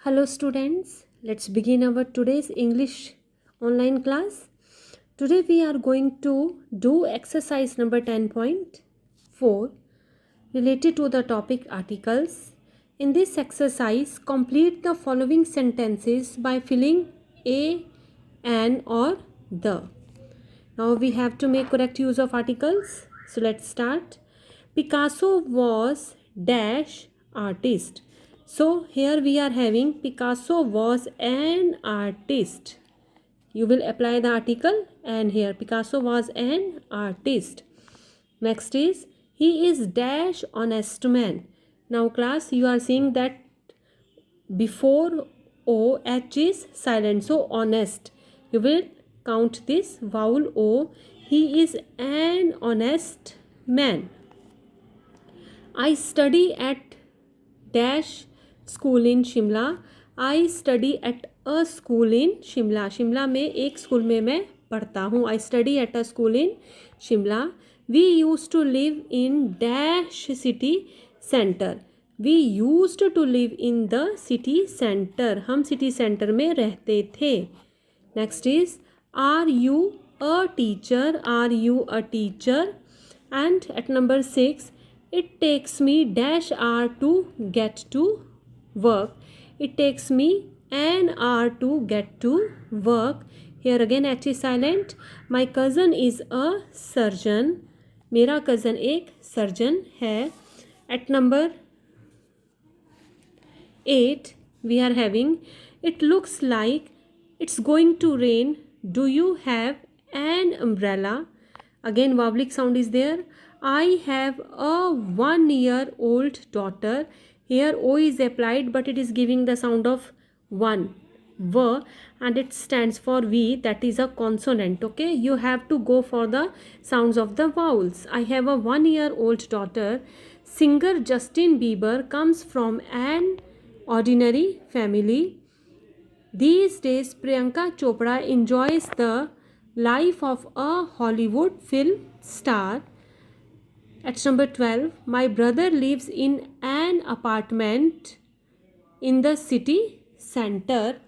Hello students, let's begin our today's English online class. Today we are going to do exercise number 10.4 related to the topic articles. In this exercise, complete the following sentences by filling a, an or the. Now we have to make correct use of articles. So let's start. Picasso was dash artist. So here we are having Picasso was an artist. You will apply the article and here Picasso was an artist. Next is he is dash honest man. Now class, you are seeing that before O, H is silent. So honest. You will count this vowel O. He is an honest man. I study at dash school in Shimla. I study at a school in Shimla. Shimla में एक school में मैं पढ़ता हूँ. I study at a school in Shimla. We used to live in dash city center. We used to live in the city center. हम city center में रहते थे. Next is, are you a teacher? Are you a teacher? And at number 6, it takes me dash hour to get to work. It takes me an hour to get to work. Here again H is silent. My cousin is a surgeon. मेरा cousin एक surgeon है. At number 8 we are having, it looks like it's going to rain. Do you have an umbrella? Again vowelic sound is there. I have a 1-year-old daughter. Here O is applied but it is giving the sound of 1 v and it stands for V, that is a consonant. Okay, you have to go for the sounds of the vowels. I have a 1-year-old daughter. Singer Justin Bieber comes from an ordinary family. These days Priyanka Chopra enjoys the life of a Hollywood film star. At number 12, my brother lives in an apartment in the city center.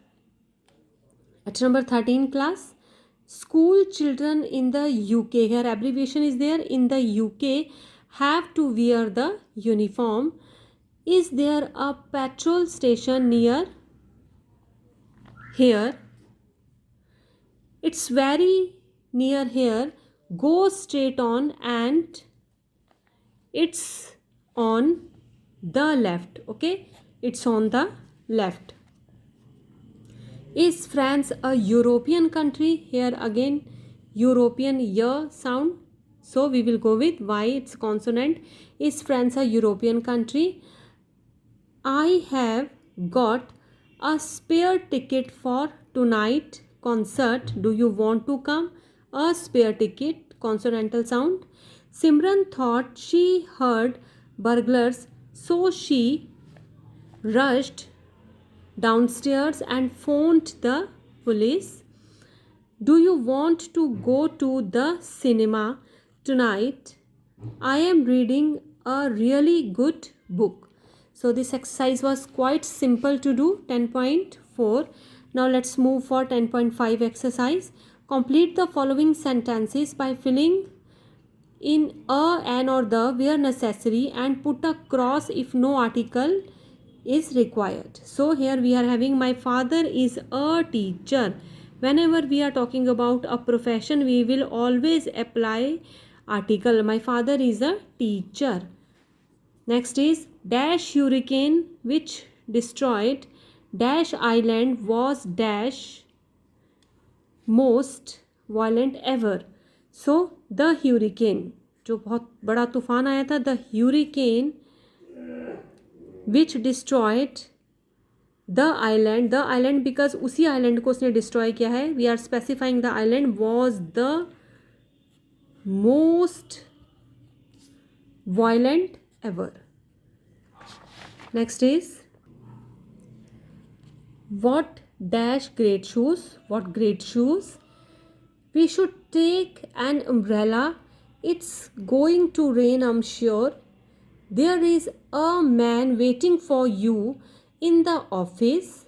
At number 13 class, school children in the UK, here abbreviation is there, in the UK have to wear the uniform. Is there a petrol station near here? It's very near here. Go straight on and it's on the left. Okay, it's on the left. Is France a European country? Here again European y sound, so we will go with Y, it's consonant. Is France a European country? I have got a spare ticket for tonight concert. Do you want to come? A spare ticket, consonantal sound. Simran thought she heard burglars, so she rushed downstairs and phoned the police. Do you want to go to the cinema tonight? I am reading a really good book. So this exercise was quite simple to do, 10.4. Now let's move for 10.5 exercise. Complete the following sentences by filling in a, an or the where necessary and put a cross if no article is required. So here we are having, my father is a teacher. Whenever we are talking about a profession, we will always apply article. My father is a teacher. Next is dash hurricane which destroyed dash island was dash most violent ever. So the hurricane, जो बहुत बड़ा तूफान आया था, the hurricane which destroyed the island because उसी island को उसने destroy किया है. We are specifying the island was the most violent ever. Next is, what dash great shoes? What great shoes? We should take an umbrella. It's going to rain, I'm sure. There is a man waiting for you In the office,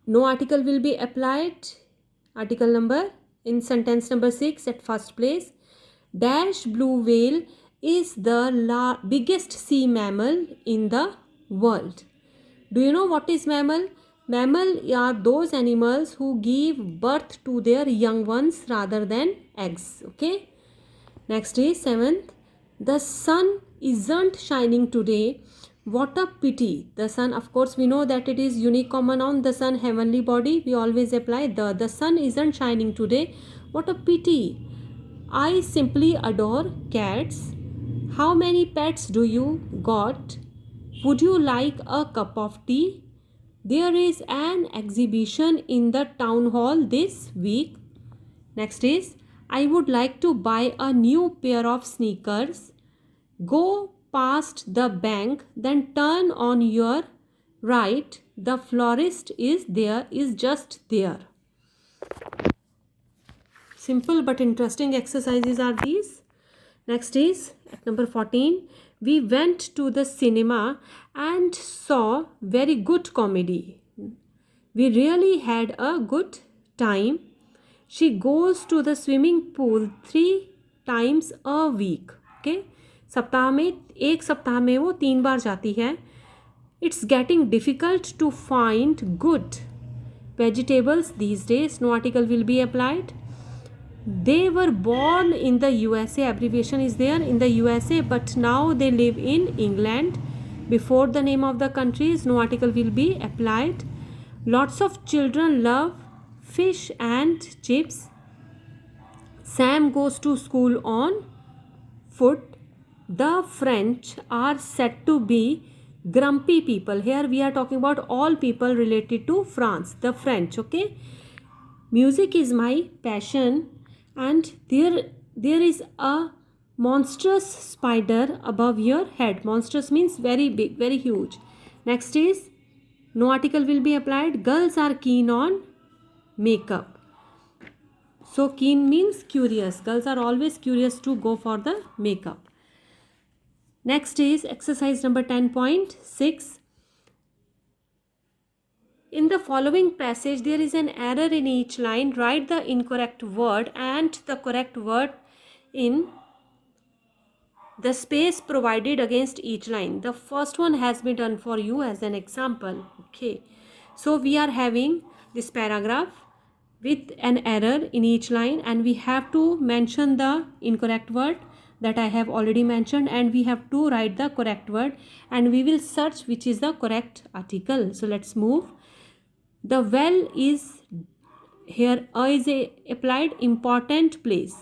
no article will be applied. Article number in sentence number 6 at first place. Dash blue whale is the biggest sea mammal in the world. Do you know what is mammal? Mammal are those animals who give birth to their young ones rather than eggs. Okay. Next is 7th. The sun isn't shining today. What a pity. The sun, of course, we know that it is unique common noun. The sun, heavenly body. We always apply the. The sun isn't shining today. What a pity. I simply adore cats. How many pets do you got? Would you like a cup of tea? There is an exhibition in the town hall this week. Next is, I would like to buy a new pair of sneakers. Go past the bank, then turn on your right. The florist is just there. Simple but interesting exercises are these. Next is at number 14. We went to the cinema and saw very good comedy. We really had a good time. She goes to the swimming pool 3 times a week. Okay? एक सप्ताह में वो 3 बार जाती है. It's getting difficult to find good vegetables these days. No article will be applied. They were born in the USA. Abbreviation is there in the USA, but now they live in England. Before the name of the countries, no article will be applied. Lots of children love fish and chips. Sam goes to school on foot. The French are said to be grumpy people. Here we are talking about all people related to France, the French. Okay. Music is my passion, and there is a monstrous spider above your head. Monstrous means very big, very huge. Next is, no article will be applied. Girls are keen on makeup. So keen means curious. Girls are always curious to go for the makeup. Next is exercise number 10.6. In the following passage, there is an error in each line. Write the incorrect word and the correct word in the space provided against each line. The first one has been done for you as an example. Okay. So we are having this paragraph with an error in each line, and we have to mention the incorrect word that I have already mentioned, and we have to write the correct word, and we will search which is the correct article. So let's move. The well is here, is a applied important place.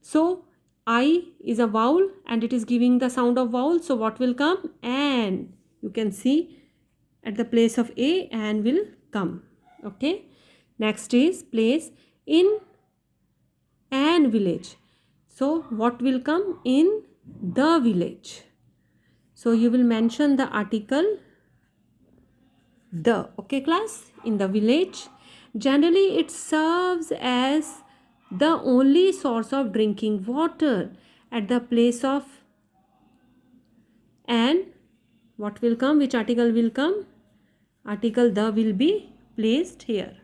So I is a vowel and it is giving the sound of vowel. So what will come? An. You can see at the place of a, an will come. Okay. Next is place in an village. So what will come? In the village. So you will mention the article the. Okay class, in the village. Generally it serves as the only source of drinking water. At the place of an, what will come? Which article will come? Article the will be placed here.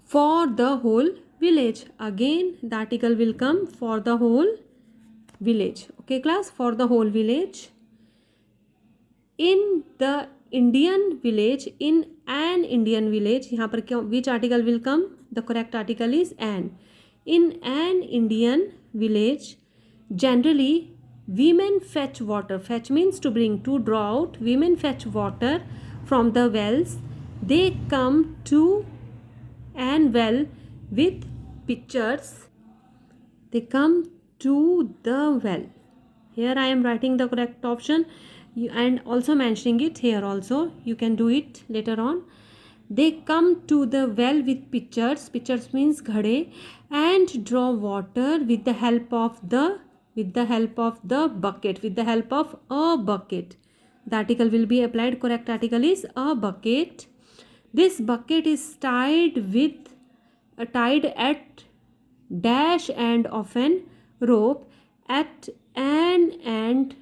For the whole village. Again the article will come for the whole village. Okay class, for the whole village. In the Indian village, in an Indian village, यहाँ पर क्या, which article will come? The correct article is an. In an Indian village, generally women fetch water. Fetch means to bring, to draw out. Women fetch water from the wells. They come to an well with pitchers. They come to the well. Here I am writing the correct option. And also mentioning it here also. You can do it later on. They come to the well with pitchers. Pitchers means ghade, and draw water with the help of the bucket. With the help of a bucket. The article will be applied. Correct article is a bucket. This bucket is tied at dash end of an rope at an end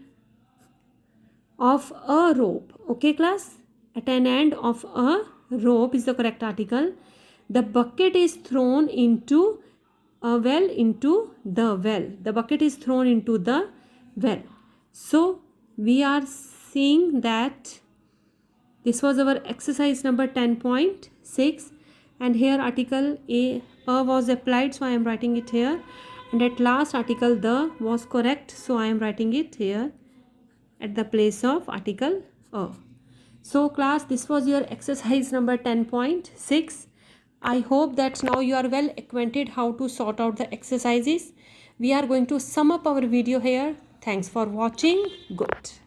of a rope. Okay, class? At an end of a rope is the correct article. The bucket is thrown into a well, into the well. The bucket is thrown into the well. So we are seeing that this was our exercise number 10.6, and here article a was applied, so I am writing it here, and at last article the was correct, so I am writing it here at the place of article a. So class, this was your exercise number 10.6. I hope that now you are well acquainted how to sort out the exercises. We are going to sum up our video here. Thanks for watching. Good.